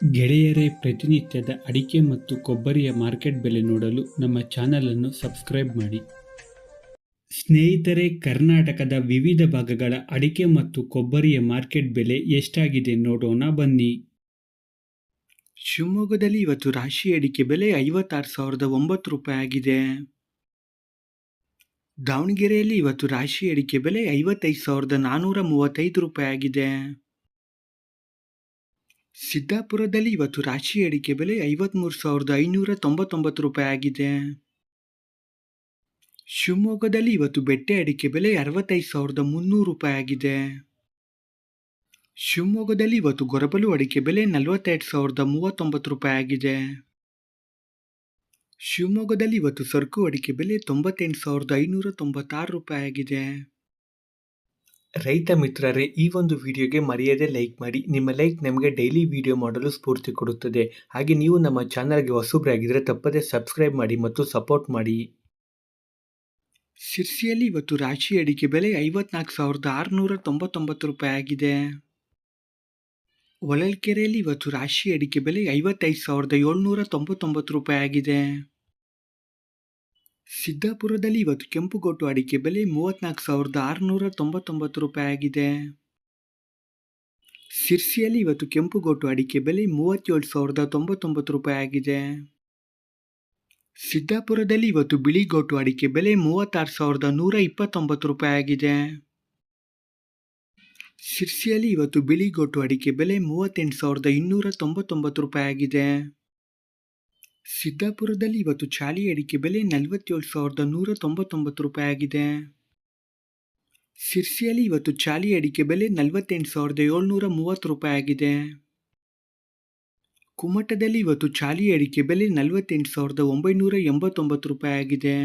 ಗೆಳೆಯರೇ, ಪ್ರತಿನಿತ್ಯದ ಅಡಿಕೆ ಮತ್ತು ಕೊಬ್ಬರಿಯ ಮಾರ್ಕೆಟ್ ಬೆಲೆ ನೋಡಲು ನಮ್ಮ ಚಾನಲ್ ಅನ್ನು ಸಬ್ಸ್ಕ್ರೈಬ್ ಮಾಡಿ. ಸ್ನೇಹಿತರೆ, ಕರ್ನಾಟಕದ ವಿವಿಧ ಭಾಗಗಳ ಅಡಿಕೆ ಮತ್ತು ಕೊಬ್ಬರಿಯ ಮಾರ್ಕೆಟ್ ಬೆಲೆ ಎಷ್ಟಾಗಿದೆ ನೋಡೋಣ ಬನ್ನಿ. ಶಿವಮೊಗ್ಗದಲ್ಲಿ ಇವತ್ತು ರಾಶಿ ಅಡಿಕೆ ಬೆಲೆ 56,009 ರೂಪಾಯಿ ಆಗಿದೆ. ದಾವಣಗೆರೆಯಲ್ಲಿ ಇವತ್ತು ರಾಶಿ ಅಡಿಕೆ ಬೆಲೆ 55,435 ರೂಪಾಯಿ ಆಗಿದೆ. ಸಿದ್ದಾಪುರದಲ್ಲಿ ಇವತ್ತು ರಾಶಿ ಅಡಿಕೆ ಬೆಲೆ 53,599 ರೂಪಾಯಿ ಆಗಿದೆ. ಶಿವಮೊಗ್ಗದಲ್ಲಿ ಇವತ್ತು ಬೆಟ್ಟೆ ಅಡಿಕೆ ಬೆಲೆ 65,300 ರೂಪಾಯಿ ಆಗಿದೆ. ಶಿವಮೊಗ್ಗದಲ್ಲಿ ಇವತ್ತು ಗೊರಬಲು ಅಡಿಕೆ ಬೆಲೆ 42,039 ರೂಪಾಯಿ ಆಗಿದೆ. ಶಿವಮೊಗ್ಗದಲ್ಲಿ ಇವತ್ತು ಸರಕು ಅಡಿಕೆ ಬೆಲೆ 98,596 ರೂಪಾಯಿ ಆಗಿದೆ. ರೈತ ಮಿತ್ರರೇ, ಈ ಒಂದು ವಿಡಿಯೋಗೆ ಮರೆಯದೆ ಲೈಕ್ ಮಾಡಿ. ನಿಮ್ಮ ಲೈಕ್ ನಮಗೆ ಡೈಲಿ ವಿಡಿಯೋ ಮಾಡಲು ಸ್ಫೂರ್ತಿ ಕೊಡುತ್ತದೆ. ಹಾಗೆ ನೀವು ನಮ್ಮ ಚಾನಲ್ಗೆ ಹೊಸಬರಾಗಿದ್ದರೆ ತಪ್ಪದೆ ಸಬ್ಸ್ಕ್ರೈಬ್ ಮಾಡಿ ಮತ್ತು ಸಪೋರ್ಟ್ ಮಾಡಿ. ಶಿರ್ಸಿಯಲ್ಲಿ ಇವತ್ತು ರಾಶಿ ಅಡಿಕೆ ಬೆಲೆ 54,699 ರೂಪಾಯಿ ಆಗಿದೆ. ಹೊಳಲ್ಕೆರೆಯಲ್ಲಿ ಇವತ್ತು ರಾಶಿ ಅಡಿಕೆ ಬೆಲೆ 55,799 ರೂಪಾಯಿ ಆಗಿದೆ. ಸಿದ್ದಾಪುರದಲ್ಲಿ ಇವತ್ತು ಕೆಂಪುಗೋಟು ಅಡಿಕೆ ಬೆಲೆ 34,699 ರೂಪಾಯಿ ಆಗಿದೆ. ಶಿರ್ಸಿಯಲ್ಲಿ ಇವತ್ತು ಕೆಂಪುಗೋಟು ಅಡಿಕೆ ಬೆಲೆ 37,099 ರೂಪಾಯಿ ಆಗಿದೆ. ಸಿದ್ದಾಪುರದಲ್ಲಿ ಇವತ್ತು ಬಿಳಿಗೋಟು ಅಡಿಕೆ ಬೆಲೆ 36,129 ರೂಪಾಯಿ ಆಗಿದೆ. ಶಿರ್ಸಿಯಲ್ಲಿ ಇವತ್ತು ಬಿಳಿಗೋಟು ಅಡಿಕೆ ಬೆಲೆ 38,299 ರೂಪಾಯಿ ಆಗಿದೆ. ಸಿದ್ದಾಪುರದಲ್ಲಿ ಇವತ್ತು ಚಾಲಿ ಅಡಿಕೆ ಬೆಲೆ 47,199 ರೂಪಾಯಿ ಆಗಿದೆ. ಶಿರ್ಸಿಯಲ್ಲಿ ಇವತ್ತು ಚಾಲಿ ಅಡಿಕೆ ಬೆಲೆ 48,730 ರೂಪಾಯಿ ಆಗಿದೆ. ಕುಮಟದಲ್ಲಿ ಇವತ್ತು ಚಾಲಿ ಅಡಿಕೆ ಬೆಲೆ 48,989 ರೂಪಾಯಿ ಆಗಿದೆ.